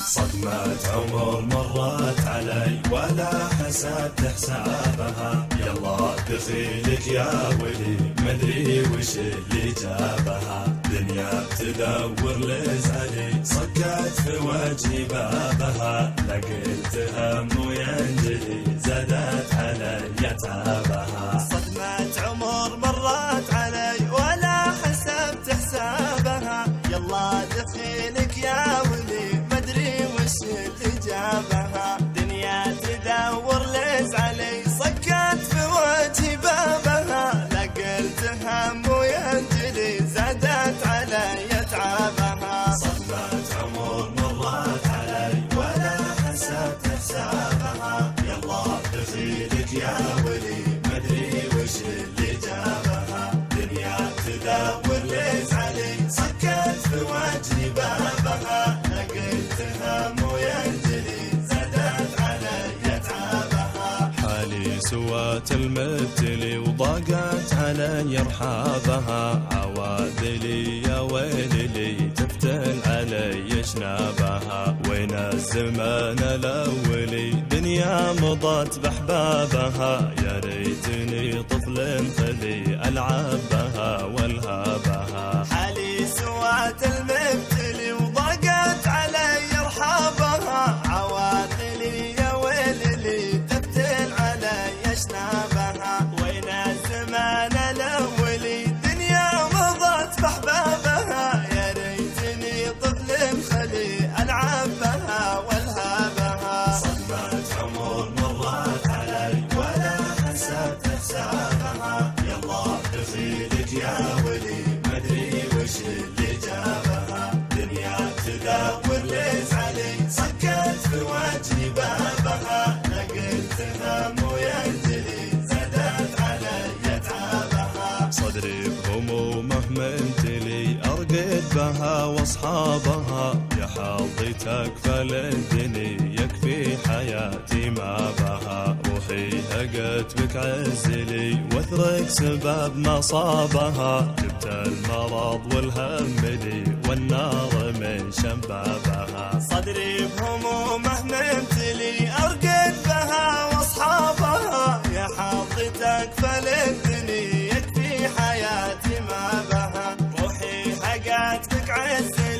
صدمة عمر مرت علي ولا حسبت حسابها، يلا دخيلك يا ولي مدري وش اللي جابها، دنيا تدور لزعلي صكت في وجهي بابها، لا قلت هم وينجلي زادت علي تعبها. صدمة عمر مرت علي ولا حسبت حسابها، يلا دخيلك يا ولي مدري وش اللي جابها، دنيا تدور لزعلي صكت في وجهي بابها، لا قلت هم وينجلي زادت علي تعبها. صدمة عمر مرت علي ولا حسبت حسابها، يلا دخيلك يا ولي مدري وش اللي جابها، دنيا تدور لزعلي صكت في وجهي بابها، لا قلت هم وينجلي زادت علي تعبها. حالي سوات المبتلي وضاقت علي رحابها، عواذلي يا ويلي تفتن علي شنابها، وين الزمان الاولي دنيا مضت باحبابها، يا ريتني طفل خلي العب بها والهابها. حالي سوات المبتلي وضاقت علي رحابها، عواذلي يا ويلي تفتن علي شنابها، وين الزمان الاولي دنيا مضت باحبابها، يا ريتني طفل خلي العب بها والهابها. صدمة عمر مرت علي ولا حسبت حسابها، يلا دخيلك يا ولي مدري وش اللي جابها، دنيا تدور لزعلي صكت في وجهي بابها، لا قلت هم وينجلي زادت علي تعبها. صدري بهمومه منتلي أرقد بها واصحابها، يا حظي تكفل الدني يكفي حياتي ما بها، روحي هقت بك عزلي واثرك سبب مصابها، جبت المرض والهم لي والنار من شبابها. صدري بهمومه ممتلي أرقد بها واصحابها، يا حظي تكفل الدني يكفي حياتي ما بها، روحي حقت بك عزلي